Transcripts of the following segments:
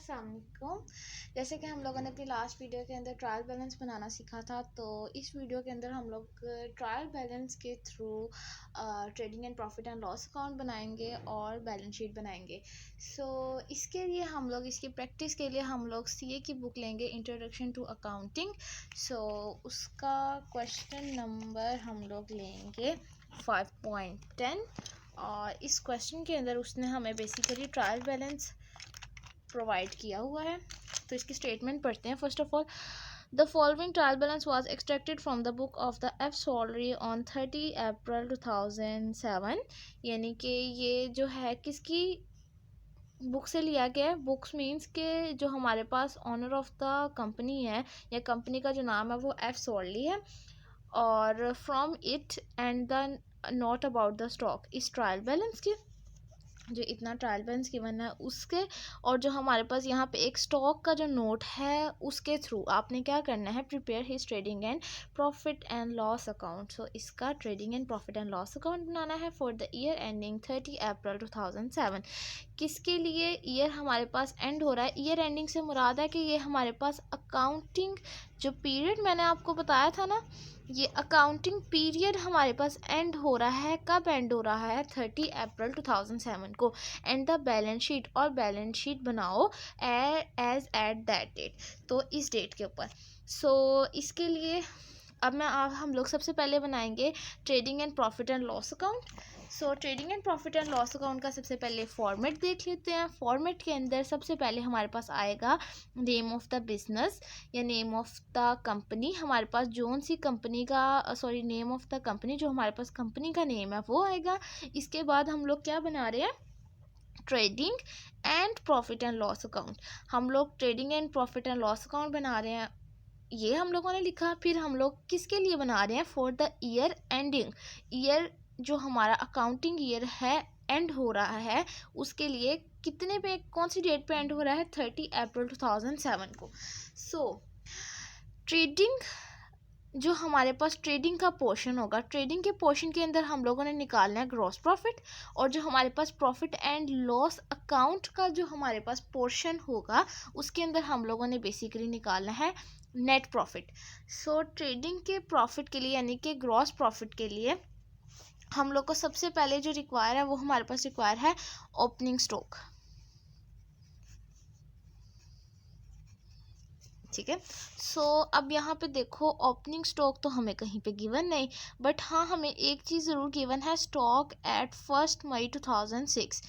अस्सलाम वालेकुम। जैसे कि हम लोगों ने अपनी लास्ट वीडियो के अंदर ट्रायल बैलेंस बनाना सीखा था, तो इस वीडियो के अंदर हम लोग ट्रायल बैलेंस के through trading and profit and loss account बनाएंगे और बैलेंस शीट बनाएंगे। इसके लिए हम लोग इसकी प्रैक्टिस के लिए हम लोग सीए की बुक लेंगे, इंट्रोडक्शन टू अकाउंटिंग। उसका क्वेश्चन नंबर हम लोग लेंगे 5.10 और इस क्वेश्चन के अंदर उसने हमें बेसिकली ट्रायल बैलेंस प्रोवाइड किया हुआ है। तो इसकी स्टेटमेंट पढ़ते हैं। First of all, the following trial balance was extracted from the book of the F salary on 30 April 2007। यानी कि ये जो है किसकी बुक से लिया गया है। बुक्स मींस के जो हमारे पास ऑनर ऑफ द कंपनी है या कंपनी का जो नाम है वो एफ सॉलरी है, और from it and the note about the stock इस ट्रायल बैलेंस की, जो इतना ट्रायल बैलेंस गिवन है उसके, और जो हमारे पास यहाँ पे एक स्टॉक का जो नोट है उसके थ्रू आपने क्या करना है, prepare his trading and profit and loss account. So इसका trading and profit and loss account बनाना है for the year ending 30 April 2007। किसके लिए ईयर हमारे पास एंड हो रहा है? ईयर एंडिंग से मुराद है कि ये हमारे पास अकाउंटिंग जो पीरियड मैंने आपको बताया था ना, ये अकाउंटिंग पीरियड हमारे पास एंड हो रहा है। कब एंड हो रहा है? 30 अप्रैल 2007 को। एंड द बैलेंस शीट, और बैलेंस शीट बनाओ एज एट दैट डेट, तो इस डेट के ऊपर। इसके लिए अब हम लोग सबसे पहले बनाएंगे trading and profit and loss account. Trading and profit and loss account का सबसे पहले फॉर्मेट देख लेते हैं। फॉर्मेट के अंदर सबसे पहले हमारे पास आएगा नेम ऑफ द बिजनेस या नेम ऑफ द कंपनी। हमारे पास जोन सी कंपनी का नेम ऑफ द कंपनी, जो हमारे पास कंपनी का नेम है वो आएगा। इसके बाद हम लोग क्या बना रहे हैं? Trading and profit and loss account. हम लोग trading and profit and loss account बना रहे हैं, ये हम लोगों ने लिखा। फिर हम लोग किसके लिए बना रहे हैं? For the year ending. Year जो हमारा अकाउंटिंग ईयर है एंड हो रहा है, उसके लिए कितने पे, कौन सी डेट पे एंड हो रहा है? 30 अप्रैल 2007 को। ट्रेडिंग जो हमारे पास ट्रेडिंग का पोर्शन होगा, ट्रेडिंग के पोर्शन के अंदर हम लोगों ने निकालना है ग्रॉस प्रॉफिट, और जो हमारे पास प्रॉफिट एंड लॉस अकाउंट का जो हमारे पास पोर्शन होगा उसके अंदर हम लोगों ने बेसिकली निकालना है नेट प्रॉफिट। ट्रेडिंग के प्रॉफिट के लिए यानी कि ग्रॉस प्रॉफिट के लिए हम लोग को सबसे पहले जो रिक्वायर है वो हमारे पास रिक्वायर है ओपनिंग स्टॉक। ठीक है। अब यहाँ पे देखो, ओपनिंग स्टॉक तो हमें कहीं पे गिवन नहीं, बट हाँ हमें एक चीज़ ज़रूर गिवन है, स्टॉक एट 1 मई 2006।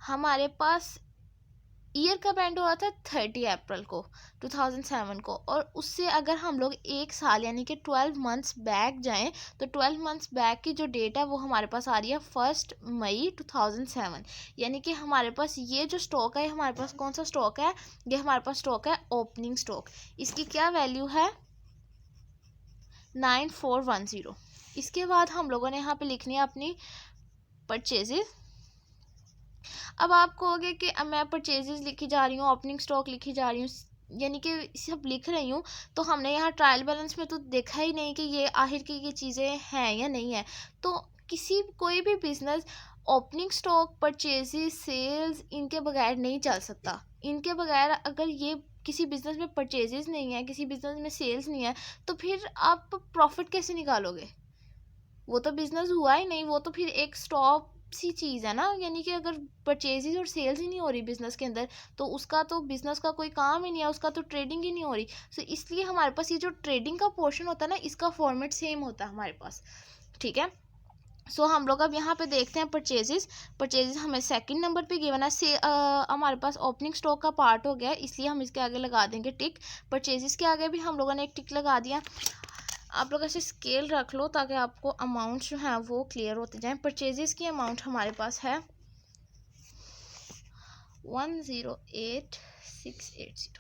हमारे पास ईयर कब एंड हुआ था? 30 अप्रैल को 2007 को, और उससे अगर हम लोग एक साल यानी कि 12 मंथ्स बैक जाएं तो 12 मंथ्स बैक की जो डेट है वो हमारे पास आ रही है 1 मई 2007। यानी कि हमारे पास ये जो स्टॉक है, हमारे पास कौन सा स्टॉक है? ये हमारे पास स्टॉक है ओपनिंग स्टॉक। इसकी क्या वैल्यू है? 9410। इसके बाद हम लोगों ने यहाँ पे लिखनी है अपनी परचेजेस। अब आप कहोगे कि अब मैं परचेजेस लिखी जा रही हूँ, ओपनिंग स्टॉक लिखी जा रही हूँ, यानी कि सब लिख रही हूँ, तो हमने यहाँ ट्रायल बैलेंस में तो देखा ही नहीं कि ये आखिर की ये चीज़ें हैं या नहीं है। तो कोई भी business opening stock, purchases, sales, इनके बगैर नहीं चल सकता। इनके बगैर अगर ये किसी बिजनेस में परचेजेस नहीं है, किसी बिजनेस में सेल्स नहीं है, तो फिर आप प्रॉफिट कैसे निकालोगे? वो तो बिजनेस हुआ ही नहीं, वो तो फिर एक स्टॉक सी चीज़ है ना। यानी कि अगर परचेजेस और सेल्स ही नहीं हो रही बिजनेस के अंदर, तो उसका तो बिजनेस का कोई काम ही नहीं है, उसका तो ट्रेडिंग ही नहीं हो रही। इसलिए हमारे पास ये जो ट्रेडिंग का पोर्शन होता है ना, इसका फॉर्मेट सेम होता है हमारे पास। ठीक है। हम लोग अब यहाँ पे देखते हैं परचेजेस हमें सेकंड नंबर पे गिवन है। हमारे पास ओपनिंग स्टॉक का पार्ट हो गया, इसलिए हम इसके आगे लगा देंगे टिक। परचेजेस के आगे भी हम लोगों ने एक टिक लगा दिया। आप लोग ऐसे स्केल रख लो ताकि आपको अमाउंट जो है वो क्लियर होते जाएं। परचेजेस की अमाउंट हमारे पास है 108680।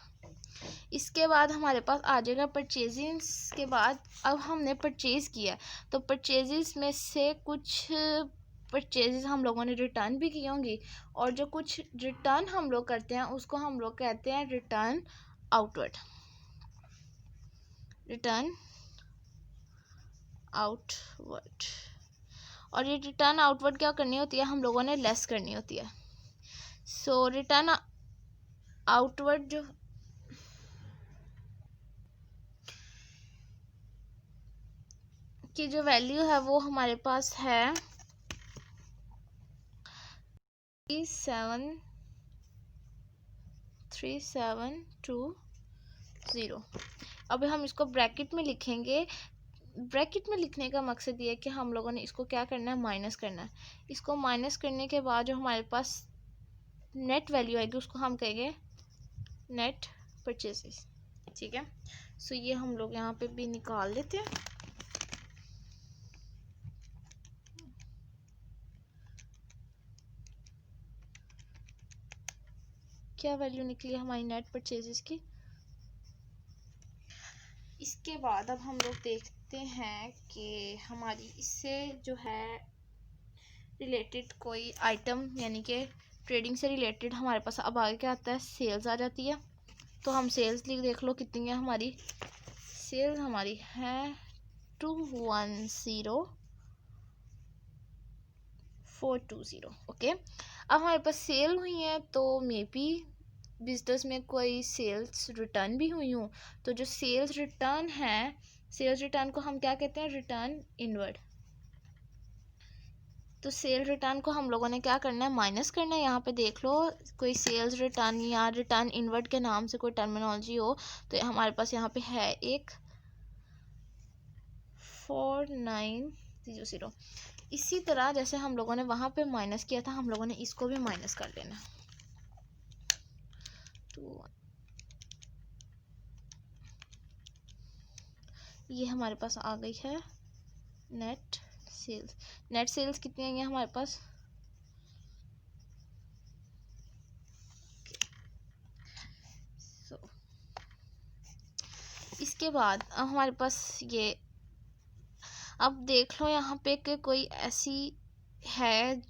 इसके बाद हमारे पास आ जाएगा परचेजिंग्स के बाद। अब हमने परचेज़ किया, तो परचेजेस में से कुछ परचेजेस हम लोगों ने रिटर्न भी की होंगी, और जो कुछ रिटर्न हम लोग करते हैं उसको हम लोग कहते हैं रिटर्न आउटवर्ड। और ये रिटर्न आउटवर्ड क्या करनी होती है? हम लोगों ने लेस करनी होती है। रिटर्न आउटवर्ड जो की जो वैल्यू है वो हमारे पास है 3720। अब हम इसको ब्रैकेट में लिखेंगे। ब्रैकेट में लिखने का मकसद ये है कि हम लोगों ने इसको क्या करना है, माइनस करना है। इसको माइनस करने के बाद जो हमारे पास नेट वैल्यू आएगी उसको हम कहेंगे नेट परचेसेस। ठीक है, सो ये हम लोग यहाँ पे भी निकाल देते हैं। क्या वैल्यू निकली है हमारी नेट परचेजेस की। इसके बाद अब हम लोग देखते हैं कि हमारी इससे जो है रिलेटेड कोई आइटम, यानी कि ट्रेडिंग से रिलेटेड हमारे पास अब आगे क्या आता है, सेल्स आ जाती है। तो हम सेल्स देख लो कितनी है हमारी। सेल्स हमारी है 210420। ओके, अब हमारे पास सेल हुई है तो मे बी बिजनेस में कोई सेल्स रिटर्न भी हुई हूँ। तो जो सेल्स रिटर्न है, सेल्स रिटर्न को हम क्या कहते हैं, रिटर्न इनवर्ड। तो सेल रिटर्न को हम लोगों ने क्या करना है, माइनस करना है। यहाँ पे देख लो कोई सेल्स रिटर्न या रिटर्न इनवर्ड के नाम से कोई टर्मिनोलॉजी हो तो हमारे पास यहाँ पे है एक 4900। इसी तरह जैसे हम लोगों ने वहाँ पे माइनस किया था, हम लोगों ने इसको भी माइनस कर लेना। तो ये हमारे पास आ गई है नेट सेल्स। नेट सेल्स कितनी आई है हमारे पास, इसके बाद अब हमारे पास ये, अब देख लो यहाँ पे कि कोई ऐसी है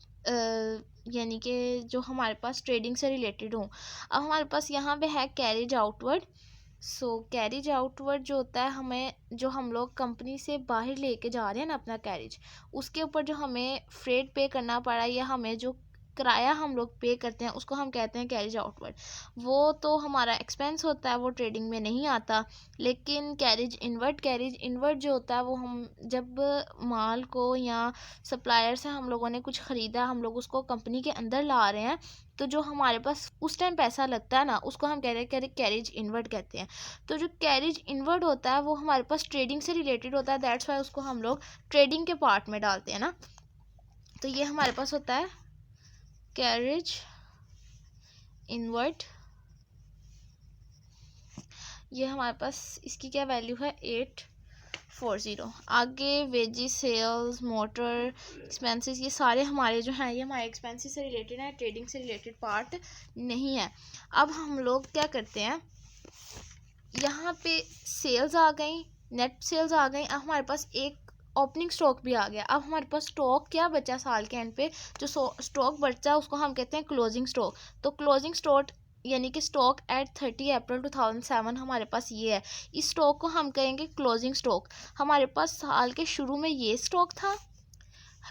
यानी कि जो हमारे पास ट्रेडिंग से रिलेटेड हो। अब हमारे पास यहाँ पे है कैरेज आउटवर्ड। सो कैरेज आउटवर्ड जो होता है, हमें जो हम लोग कंपनी से बाहर लेके जा रहे हैं ना अपना कैरेज, उसके ऊपर जो हमें फ्रेट पे करना पड़ा या हमें जो किराया हम लोग पे करते हैं उसको हम कहते हैं कैरेज आउटवर्ड। वो तो हमारा एक्सपेंस होता है, वो ट्रेडिंग में नहीं आता। लेकिन कैरेज इनवर्ड जो होता है वो हम जब माल को या सप्लायर से हम लोगों ने कुछ ख़रीदा, हम लोग उसको कंपनी के अंदर ला रहे हैं, तो जो हमारे पास उस टाइम पैसा लगता है ना उसको हम कहते हैं कैरेज इनवर्ड कहते हैं। तो जो कैरेज इनवर्ड होता है वो हमारे पास ट्रेडिंग से रिलेटेड होता है, दैट्स वाई उसको हम लोग ट्रेडिंग के पार्ट में डालते हैं ना। तो ये हमारे पास होता है कैरेज इनवर्ड। ये हमारे पास इसकी क्या वैल्यू है 840। आगे वेजी सेल्स मोटर एक्सपेंसेस ये सारे हमारे जो हैं ये हमारे एक्सपेंसेस से रिलेटेड हैं, ट्रेडिंग से रिलेटेड पार्ट नहीं है। अब हम लोग क्या करते हैं, यहाँ पे सेल्स आ गई, नेट सेल्स आ गई। अब हमारे पास एक ओपनिंग स्टॉक भी आ गया। अब हमारे पास स्टॉक क्या बचा साल के एंड पे, जो स्टॉक बचा उसको हम कहते हैं क्लोजिंग स्टॉक। तो क्लोजिंग स्टॉक यानी कि स्टॉक एट 30 अप्रैल 2007 हमारे पास ये है। इस स्टॉक को हम कहेंगे क्लोजिंग स्टॉक। हमारे पास साल के शुरू में ये स्टॉक था,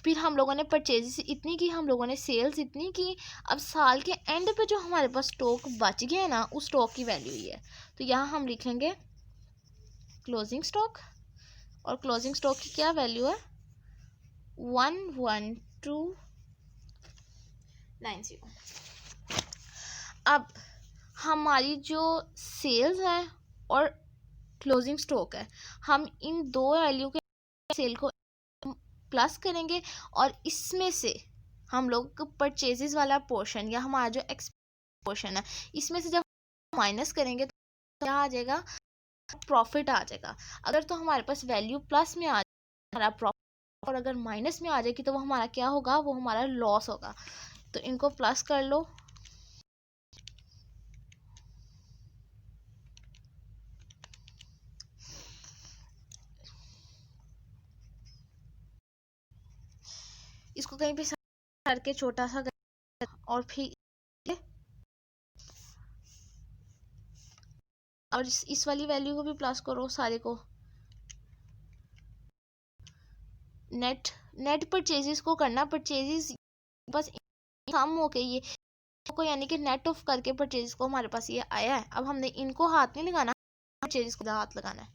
फिर हम लोगों ने परचेजेस इतनी की, हम लोगों ने सेल्स इतनी की। अब साल के एंड पे जो हमारे पास स्टॉक बच गया ना उस स्टॉक की वैल्यू ये है। तो यहाँ हम लिखेंगे क्लोजिंग स्टॉक, और क्लोजिंग स्टॉक की क्या वैल्यू है 11290। अब हमारी जो सेल्स है और क्लोजिंग स्टॉक है, हम इन दो वैल्यू के सेल को प्लस करेंगे और इसमें से हम लोग परचेजेस वाला पोर्शन या हमारा जो एक्सपेंस पोर्शन है इसमें से जब माइनस करेंगे तो क्या आ जाएगा, प्रॉफिट आ जाएगा। अगर तो हमारे पास वैल्यू प्लस में आ जाए हमारा प्रॉफिट, और अगर माइनस में आ जाएगी तो वो हमारा क्या होगा, वो हमारा लॉस होगा। तो इनको प्लस कर लो। इसको कहीं पे करके छोटा सा और फिर और इस वाली वैल्यू को भी प्लस करो सारे को। नेट परचेजेस को करना, परचेजेस बस कम हो गई है को यानी कि नेट ऑफ करके परचेज को हमारे पास ये आया है। अब हमने इनको हाथ नहीं लगाना, परचेज को हाथ लगाना है।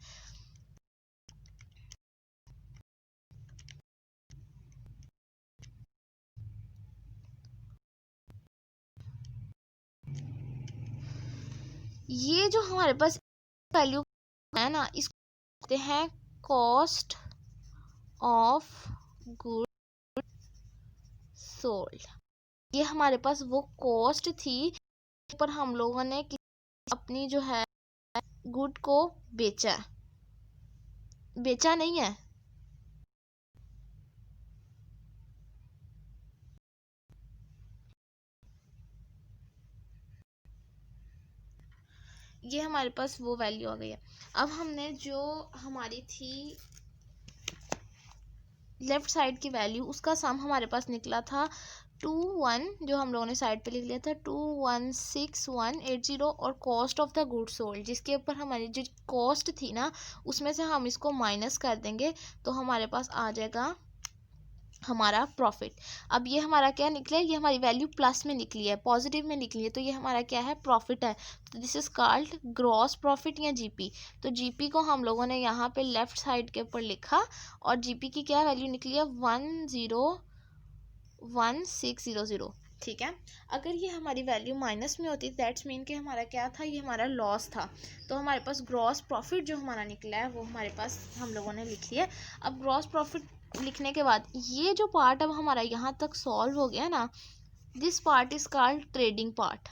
ये जो हमारे पास वैल्यू है ना, इसको कहते हैं कॉस्ट ऑफ गुड सोल्ड। ये हमारे पास वो कॉस्ट थी पर हम लोगों ने अपनी जो है गुड को बेचा नहीं है। ये हमारे पास वो वैल्यू आ गई है। अब हमने जो हमारी थी लेफ्ट साइड की वैल्यू, उसका सम हमारे पास निकला था 21, जो हम लोगों ने साइड पे लिख लिया था 216180, और cost of the good sold, जिसके ऊपर हमारी जो कॉस्ट थी ना उसमें से हम इसको माइनस कर देंगे तो हमारे पास आ जाएगा हमारा प्रॉफिट। अब ये हमारा क्या निकला है, ये हमारी वैल्यू प्लस में निकली है, पॉजिटिव में निकली है, तो ये हमारा क्या है, प्रॉफिट है। तो this is called gross profit या जीपी। तो जीपी को हम लोगों ने यहाँ पे लेफ्ट साइड के ऊपर लिखा और जीपी की क्या वैल्यू निकली है 101600। ठीक है, अगर ये हमारी वैल्यू माइनस में होती दैट्स मीन कि हमारा क्या था, ये हमारा लॉस था। तो हमारे पास ग्रॉस प्रॉफिट जो हमारा निकला है वो हमारे पास हम लोगों ने लिख लिया। अब ग्रॉस प्रॉफिट लिखने के बाद ये जो पार्ट अब हमारा यहाँ तक सॉल्व हो गया ना, this part is called trading part.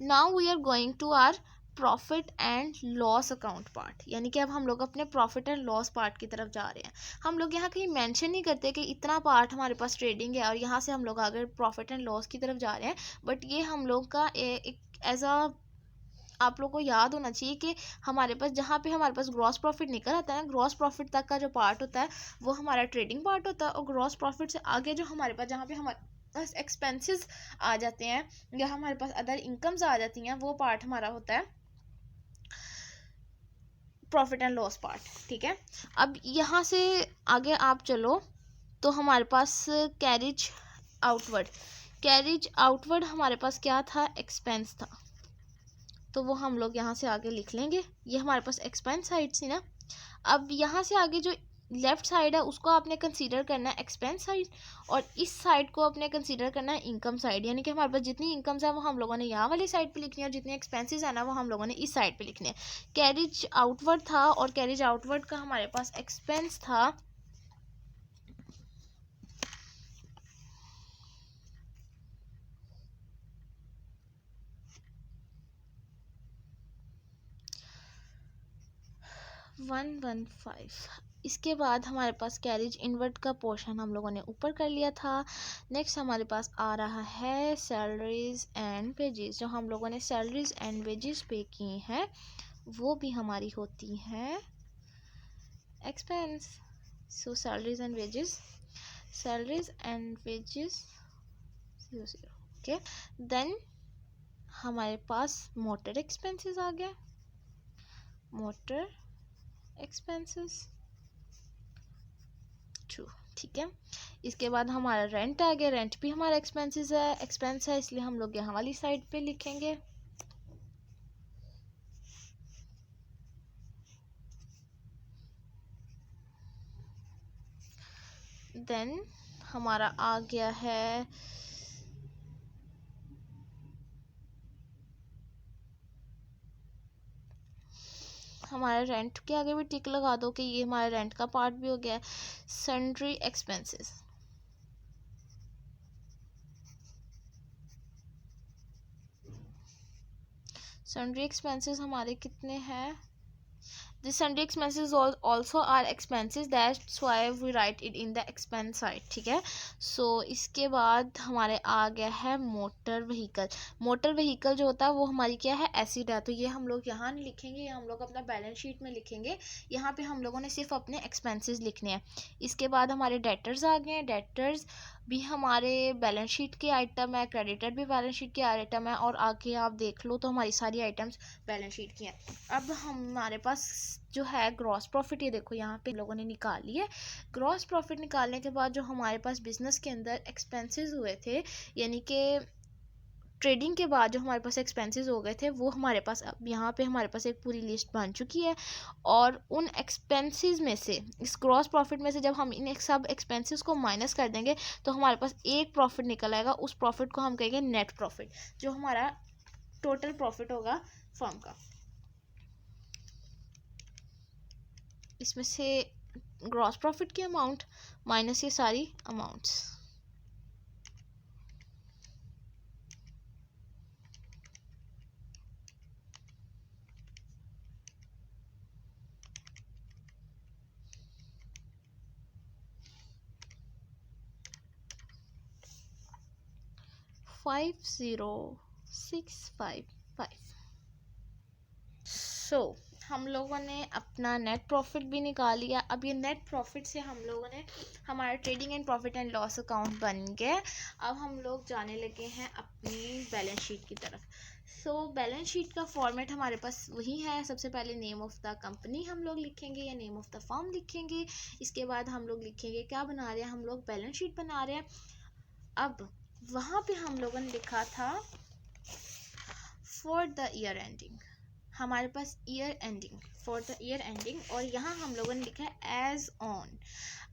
Now we are going to our profit and loss account part, यानी कि अब हम लोग अपने प्रॉफिट एंड लॉस पार्ट की तरफ जा रहे हैं। हम लोग यहाँ कहीं मेंशन नहीं करते कि इतना पार्ट हमारे पास ट्रेडिंग है और यहाँ से हम लोग आगे प्रॉफिट एंड लॉस की तरफ जा रहे हैं, बट ये हम लोग का एक एज अ आप लोग को याद होना चाहिए कि हमारे पास जहाँ पे हमारे पास ग्रॉस प्रॉफिट निकल आता है ना, ग्रॉस प्रॉफिट तक का जो पार्ट होता है वो हमारा ट्रेडिंग पार्ट होता है, और ग्रॉस प्रॉफिट से आगे जो हमारे पास जहाँ पे हमारे पास एक्सपेंसेस आ जाते हैं या हमारे पास अदर इनकम्स आ जाती हैं, वो पार्ट हमारा होता है प्रॉफिट एंड लॉस पार्ट। ठीक है, अब यहाँ से आगे आप चलो तो हमारे पास कैरिज आउटवर्ड हमारे पास क्या था, एक्सपेंस था, तो वो हम लोग यहाँ से आगे लिख लेंगे। ये हमारे पास एक्सपेंस साइड थी ना। अब यहाँ से आगे जो लेफ्ट साइड है उसको आपने कंसीडर करना है एक्सपेंस साइड, और इस साइड को आपने कंसीडर करना है इनकम साइड, यानी कि हमारे पास जितनी इनकम्स है वो हम लोगों ने यहाँ वाली साइड पे लिखनी है और जितनी एक्सपेंसेस है ना वो हम लोगों ने इस साइड पे लिखने हैं। कैरिज आउटवर्ड था और कैरिज आउटवर्ड का हमारे पास एक्सपेंस था 115। इसके बाद हमारे पास कैरिज इनवर्ट का पोर्शन हम लोगों ने ऊपर कर लिया था। नेक्स्ट हमारे पास आ रहा है सैलरीज एंड वेजेस। जो हम लोगों ने सैलरीज एंड वेजेस पे की हैं वो भी हमारी होती हैं expense. So salaries and wages 0 okay. Then हमारे पास मोटर एक्सपेंसेस आ गया, मोटर एक्सपेंसेस 2। ठीक है, इसके बाद हमारा रेंट आ गया, रेंट भी हमारा एक्सपेंस है, इसलिए हम लोग यहाँ वाली साइड पे लिखेंगे। देन हमारा आ गया है हमारे रेंट के आगे भी टिक लगा दो कि ये हमारे रेंट का पार्ट भी हो गया। सन्ड्री एक्सपेंसेस, सन्ड्री एक्सपेंसेस हमारे कितने हैं, the sundry expenses also are expenses, that's why we write it in the expense side। ठीक है, सो इसके बाद हमारे आ गया है मोटर व्हीकल। मोटर व्हीकल जो होता है वो हमारी क्या है, एसिड है, तो ये हम लोग यहाँ नहीं लिखेंगे, ये हम लोग अपना बैलेंस शीट में लिखेंगे। यहाँ पे हम लोगों ने सिर्फ अपने एक्सपेंसेस लिखने हैं। इसके बाद हमारे डेटर्स आ गए हैं, डेटर्स भी हमारे बैलेंस शीट के आइटम है, क्रेडिटर भी बैलेंस शीट के आइटम है, और आगे आप देख लो तो हमारी सारी आइटम्स बैलेंस शीट की हैं। अब हमारे पास जो है ग्रॉस प्रॉफिट, ये देखो यहाँ पे लोगों ने निकाली है। ग्रॉस प्रॉफिट निकालने के बाद जो हमारे पास बिजनेस के अंदर एक्सपेंसेस हुए थे, यानी कि ट्रेडिंग के बाद जो हमारे पास एक्सपेंसेस हो गए थे वो हमारे पास अब यहाँ पे हमारे पास एक पूरी लिस्ट बन चुकी है। और उन एक्सपेंसेस में से, इस ग्रॉस प्रॉफिट में से जब हम इन सब एक्सपेंसेस को माइनस कर देंगे तो हमारे पास एक प्रॉफिट निकल आएगा। उस प्रॉफिट को हम कहेंगे नेट प्रॉफिट, जो हमारा टोटल प्रॉफिट होगा फर्म का। इसमें से ग्रॉस प्रॉफिट की अमाउंट माइनस ये सारी अमाउंट्स। फाइव 0655। सो हम लोगों ने अपना नेट प्रॉफिट भी निकाल लिया। अब ये नेट प्रॉफिट से हम लोगों ने हमारा trading and profit and loss account बन गया। अब हम लोग जाने लगे हैं अपनी बैलेंस शीट की तरफ। सो बैलेंस शीट का फॉर्मेट हमारे पास वही है। सबसे पहले नेम ऑफ द कंपनी हम लोग लिखेंगे या नेम ऑफ द फर्म लिखेंगे। इसके बाद हम लोग लिखेंगे क्या बना रहे हैं, हम लोग बैलेंस शीट बना रहे हैं। अब वहाँ पे हम लोगों ने लिखा था फॉर द ईयर एंडिंग, हमारे पास year ending, for the year ending, और यहाँ हम लोगों ने लिखा है एज ऑन।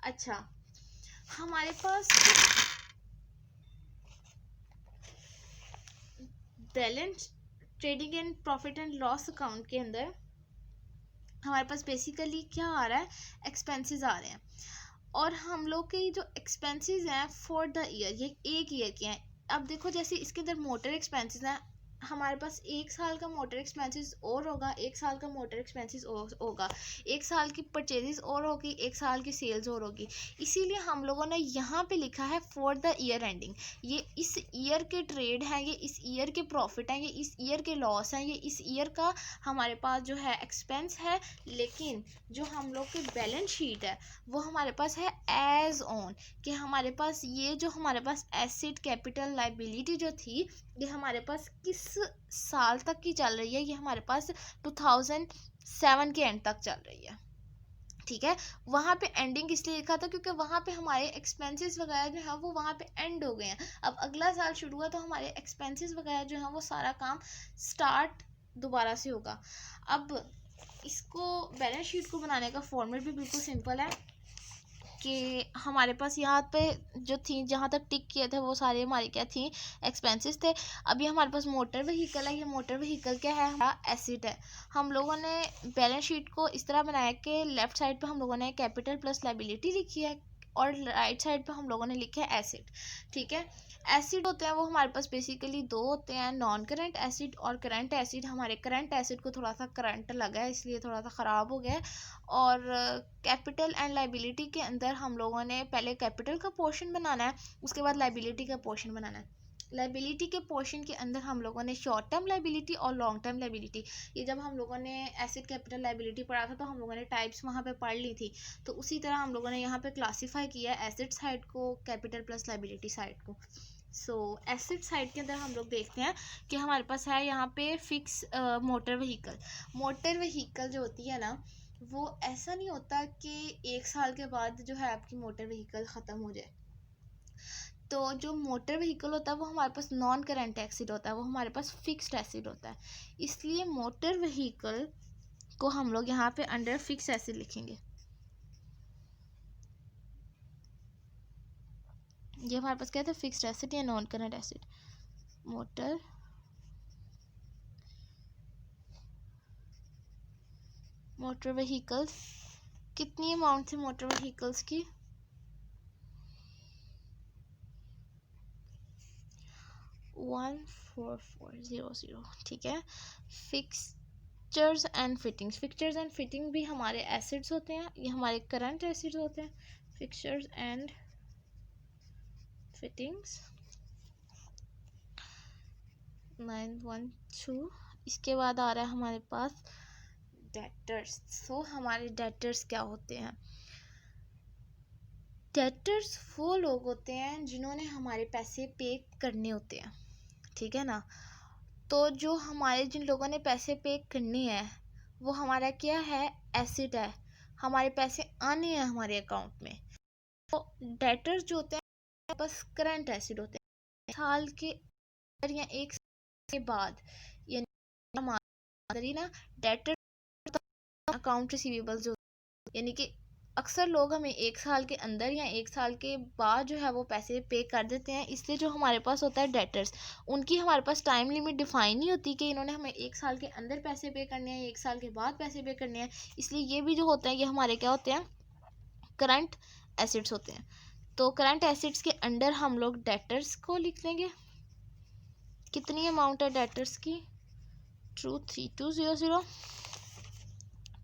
अच्छा, हमारे पास balance trading and profit and loss account के अंदर हमारे पास बेसिकली क्या आ रहा है, एक्सपेंसेस आ रहे हैं। और हम लोग के जो एक्सपेंसेस हैं फॉर द ईयर, ये एक ईयर के हैं। अब देखो जैसे इसके अंदर मोटर एक्सपेंसेस हैं, हमारे पास एक साल का मोटर एक्सपेंसेस और होगा, एक साल का मोटर एक्सपेंसेस होगा, एक साल की परचेजेस और होगी, एक साल की सेल्स और होगी। इसीलिए हम लोगों ने यहाँ पे लिखा है फॉर द ईयर एंडिंग। ये इस ईयर के ट्रेड हैं, ये इस ईयर के प्रॉफिट हैं, ये इस ईयर के लॉस हैं, ये इस ईयर का हमारे पास जो है एक्सपेंस है। लेकिन जो हम लोग की बैलेंस शीट है वो हमारे पास है एज ऑन, कि हमारे पास ये जो हमारे पास एसेट कैपिटल लाइबिलिटी जो थी ये हमारे पास किस साल तक की चल रही है, ये हमारे पास 2007 के एंड तक चल रही है। ठीक है, वहाँ पे एंडिंग इसलिए लिखा था क्योंकि वहाँ पे हमारे एक्सपेंसेस वगैरह जो है वो वहाँ पे एंड हो गए हैं। अब अगला साल शुरू हुआ तो हमारे एक्सपेंसेस वगैरह जो है वो सारा काम स्टार्ट दोबारा से होगा। अब इसको बैलेंस शीट को बनाने का फॉर्मेट भी बिल्कुल सिंपल है कि हमारे पास यहाँ पे जो थी, जहाँ तक टिक किए थे वो सारे हमारी क्या थी, एक्सपेंसेस थे। अभी हमारे पास मोटर व्हीकल है, ये मोटर व्हीकल क्या है, हमारा एसेट है। हम लोगों ने बैलेंस शीट को इस तरह बनाया कि लेफ्ट साइड पे हम लोगों ने कैपिटल प्लस लाइबिलिटी लिखी है और राइट साइड पे हम लोगों ने लिखे है एसेट। ठीक है, एसिड होते हैं वो हमारे पास बेसिकली दो होते हैं, नॉन करंट एसिड और करंट एसिड। हमारे करंट एसिड को थोड़ा सा करंट लगा है इसलिए थोड़ा सा ख़राब हो गया है। और कैपिटल एंड लाइबिलिटी के अंदर हम लोगों ने पहले कैपिटल का पोर्शन बनाना है, उसके बाद लाइबिलिटी का पोर्शन बनाना है। लाइबिलिटी के पोर्शन के अंदर हम लोगों ने शॉर्ट टर्म लाइबिलिटी और लॉन्ग टर्म लाइबिलिटी, ये जब हम लोगों ने एसिड कैपिटल लाइबिलिटी पढ़ा था तो हम लोगों ने टाइप्स वहाँ पे पढ़ ली थी। तो उसी तरह हम लोगों ने यहाँ पे क्लासीफाई किया एसिड साइड को, कैपिटल प्लस लाइबिलिटी साइड को। सो एसिड साइड के अंदर हम लोग देखते हैं कि हमारे पास है यहाँ पे fix motor vehicle. Motor vehicle जो होती है ना, वो ऐसा नहीं होता कि एक साल के बाद जो है आपकी मोटर व्हीकल ख़त्म हो जाए। तो जो मोटर व्हीकल होता है वो हमारे पास नॉन करंट एसिड होता है, वो हमारे पास फिक्स्ड एसिड होता है। इसलिए मोटर व्हीकल को हम लोग यहाँ पे अंडर फिक्स एसिड लिखेंगे। ये हमारे पास क्या था, फिक्स्ड एसिड या non current acid. Motor vehicles, कितनी अमाउंट थी मोटर व्हीकल्स की, 14400। ठीक है, fixtures and fittings, fixtures and fitting भी हमारे एसिड्स होते हैं, ये हमारे करंट एसिड्स होते हैं। Fixtures and fittings 912। इसके बाद आ रहा है हमारे पास डेटर्स। सो हमारे डेटर्स क्या होते हैं, डेटर्स वो लोग होते हैं जिन्होंने हमारे पैसे पे करने होते हैं। ठीक है ना, तो जो हमारे जिन लोगों ने पैसे पे करने हैं वो हमारा क्या है, एसिड है, हमारे पैसे आने हैं हमारे अकाउंट में। तो डेटर्स जो होते हैं बस करंट एसिड होते हैं, साल के या एक के बाद, यानी हमारी ना डेटर अकाउंट रिसीवेबल जो, यानी कि अक्सर लोग हमें 1 साल के अंदर या 1 साल के बाद जो है वो पैसे पे कर देते हैं, इसलिए जो हमारे पास होता है डेटर्स, उनकी हमारे पास टाइम लिमिट डिफाइन नहीं होती कि इन्होंने हमें 1 साल के अंदर पैसे पे करने हैं, 1 साल के बाद पैसे पे करने हैं। इसलिए ये भी जो होते हैं ये हमारे क्या होते हैं, करंट एसेट्स होते हैं। तो करंट एसेट्स के अंडर हम लोग डेटर्स को लिख लेंगे। कितनी अमाउंट है डेटर्स की, 23200,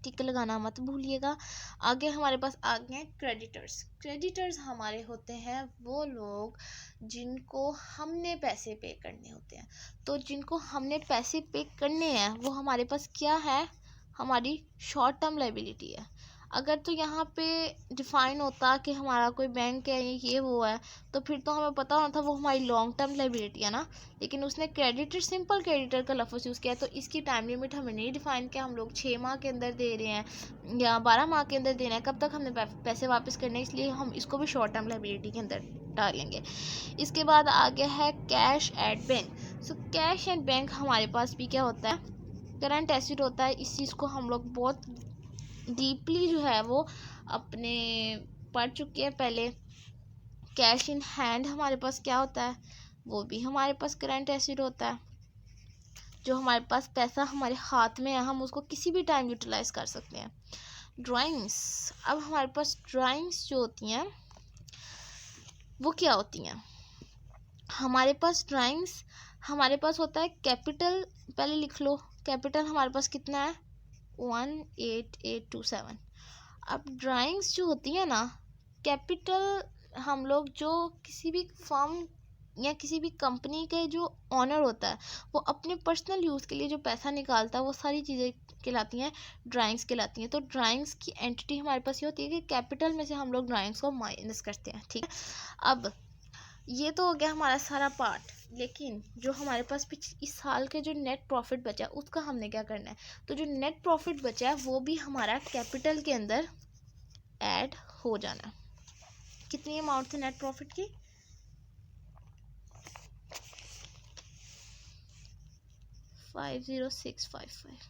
टिक लगाना मत भूलिएगा। आगे हमारे पास आ गए हैं क्रेडिटर्स। क्रेडिटर्स हमारे होते हैं वो लोग जिनको हमने पैसे पे करने होते हैं। तो जिनको हमने पैसे पे करने हैं वो हमारे पास क्या है, हमारी शॉर्ट टर्म लाइबिलिटी है। अगर तो यहाँ पे डिफाइन होता कि हमारा कोई बैंक है ये वो है, तो फिर तो हमें पता होना था वो हमारी लॉन्ग टर्म लाइबिलिटी है ना। लेकिन उसने क्रेडिटर, सिंपल क्रेडिटर का लफ्ज़ यूज़ किया, तो इसकी टाइम लिमिट हमें नहीं डिफाइन किया, हम लोग 6 माह के अंदर दे रहे हैं या 12 माह के अंदर दे रहे हैं, कब तक हमने पैसे वापस करने, इसलिए हम इसको भी शॉर्ट टर्म लाइबिलिटी के अंदर डालेंगे। इसके बाद आ गया है cash at bank. So cash at bank हमारे पास भी क्या होता है, करंट एसेट होता है। इस चीज़ को हम लोग बहुत डीपली जो है वो अपने पढ़ चुके हैं पहले। कैश इन हैंड हमारे पास क्या होता है, वो भी हमारे पास करंट एसेट होता है। जो हमारे पास पैसा हमारे हाथ में है, हम उसको किसी भी टाइम यूटिलाइज कर सकते हैं। ड्राइंग्स, अब हमारे पास ड्राइंग्स जो होती हैं वो क्या होती हैं, हमारे पास ड्राइंग्स, हमारे पास होता है कैपिटल, पहले लिख लो, कैपिटल हमारे पास कितना है 18827। अब ड्राइंग्स जो होती है ना, कैपिटल हम लोग जो किसी भी फर्म या किसी भी कंपनी के जो ऑनर होता है वो अपने पर्सनल यूज़ के लिए जो पैसा निकालता है वो सारी चीज़ें कहलाती हैं ड्राइंग्स कहलाती हैं। तो ड्राइंग्स की एंटिटी हमारे पास ये होती है कि कैपिटल में से हम लोग ड्राइंग्स को माइनस करते हैं, ठीक है। अब ये तो हो गया हमारा सारा पार्ट, लेकिन जो हमारे पास इस साल के जो नेट प्रॉफिट बचा है उसका हमने क्या करना है। तो जो नेट प्रॉफिट बचा है वो भी हमारा कैपिटल के अंदर ऐड हो जाना। कितनी अमाउंट थी नेट प्रॉफिट की, 50655।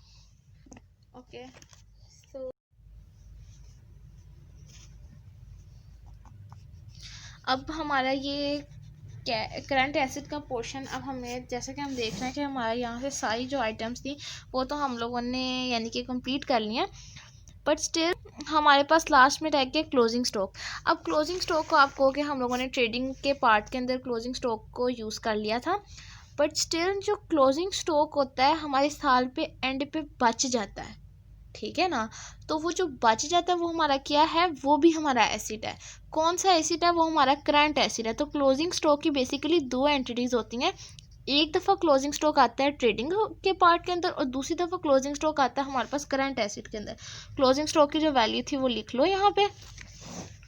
ओके, सो अब हमारा ये करंट एसेट का पोर्शन, अब हमें जैसे कि हम देख रहे हैं कि हमारे यहाँ से सारी जो आइटम्स थी वो तो हम लोगों ने यानी कि कंप्लीट कर लिया, बट स्टिल हमारे पास लास्ट में रह गया क्लोजिंग स्टॉक। अब क्लोजिंग स्टॉक को आप कहो कि हम लोगों ने ट्रेडिंग के पार्ट के अंदर क्लोजिंग स्टॉक को यूज़ कर लिया था, बट स्टिल जो क्लोजिंग स्टॉक होता है हमारे साल पे एंड पे बच जाता है, ठीक है ना। तो वो जो बच जाता है वो हमारा क्या है, वो भी हमारा एसिड है। कौन सा एसिड है, वो हमारा करंट एसिड है। तो क्लोजिंग स्टॉक की बेसिकली 2 एंटिटीज़ होती हैं। एक दफ़ा क्लोजिंग स्टॉक आता है ट्रेडिंग के पार्ट के अंदर और दूसरी दफ़ा क्लोजिंग स्टॉक आता है हमारे पास करंट एसिड के अंदर। क्लोजिंग स्टॉक की जो वैल्यू थी वो लिख लो यहाँ पे।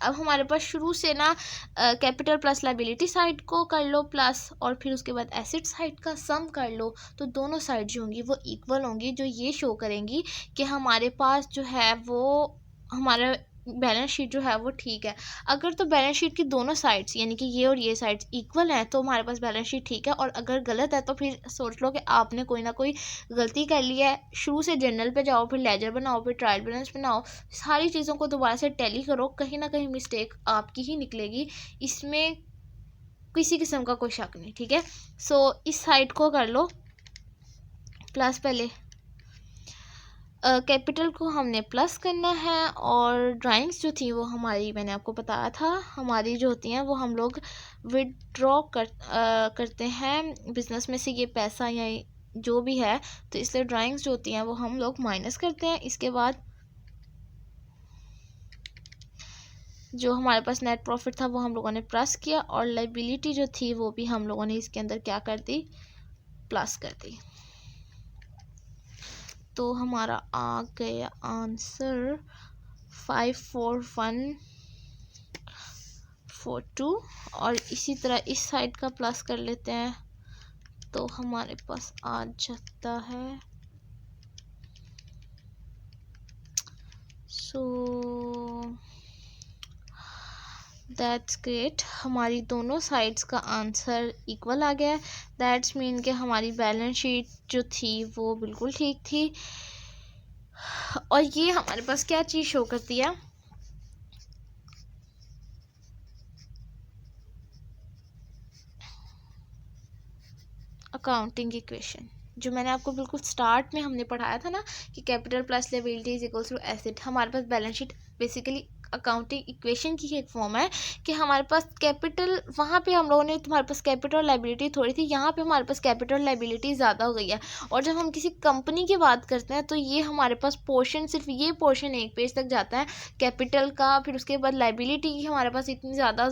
अब हमारे पास शुरू से ना कैपिटल प्लस लाइबिलिटी साइड को कर लो प्लस, और फिर उसके बाद एसेट साइड का सम कर लो, तो दोनों साइड जो होंगी वो इक्वल होंगी, जो ये शो करेंगी कि हमारे पास जो है वो हमारा बैलेंस शीट जो है वो ठीक है। अगर तो बैलेंस शीट की दोनों साइड्स यानी कि ये और ये साइड्स इक्वल हैं तो हमारे पास बैलेंस शीट ठीक है, और अगर गलत है तो फिर सोच लो कि आपने कोई ना कोई गलती कर ली है। शुरू से जर्नल पे जाओ, फिर लेजर बनाओ, फिर ट्रायल बैलेंस बनाओ, सारी चीज़ों को दोबारा से टैली करो, कहीं ना कहीं मिस्टेक आपकी ही निकलेगी, इसमें किसी किस्म का कोई शक नहीं, ठीक है। सो इस साइड को कर लो प्लस, पहले कैपिटल को हमने प्लस करना है, और ड्राइंग्स जो थी वो हमारी, मैंने आपको बताया था हमारी जो होती हैं वो हम लोग विदड्रॉ करते हैं बिज़नेस में से ये पैसा या जो भी है, तो इसलिए ड्राइंग्स जो होती हैं वो हम लोग माइनस करते हैं। इसके बाद जो हमारे पास नेट प्रॉफिट था वो हम लोगों ने प्लस किया, और लाइबिलिटी जो थी वो भी हम लोगों ने इसके अंदर क्या कर दी, प्लस कर दी। तो हमारा आ गया आंसर 54142, और इसी तरह इस साइड का प्लस कर लेते हैं तो हमारे पास आ जाता है दैट्स ग्रेट, हमारी दोनों साइड्स का आंसर इक्वल आ गया है। दैट्स मीन कि हमारी बैलेंस शीट जो थी वो बिल्कुल ठीक थी। और ये हमारे पास क्या चीज़ शो करती है, अकाउंटिंग इक्वेशन, जो मैंने आपको बिल्कुल स्टार्ट में हमने पढ़ाया था ना कि capital plus liability is equals to asset. हमारे पास balance sheet basically accounting equation की एक फॉर्म है कि हमारे पास कैपिटल, वहाँ पे हम लोगों ने तुम्हारे पास कैपिटल और लायबिलिटी थोड़ी थी, यहाँ पे हमारे पास कैपिटल लायबिलिटी ज़्यादा हो गई है। और जब हम किसी कंपनी की बात करते हैं तो ये हमारे पास पोर्शन, सिर्फ ये पोर्शन एक पेज तक जाता है कैपिटल का, फिर उसके बाद लायबिलिटी की हमारे पास इतनी ज़्यादा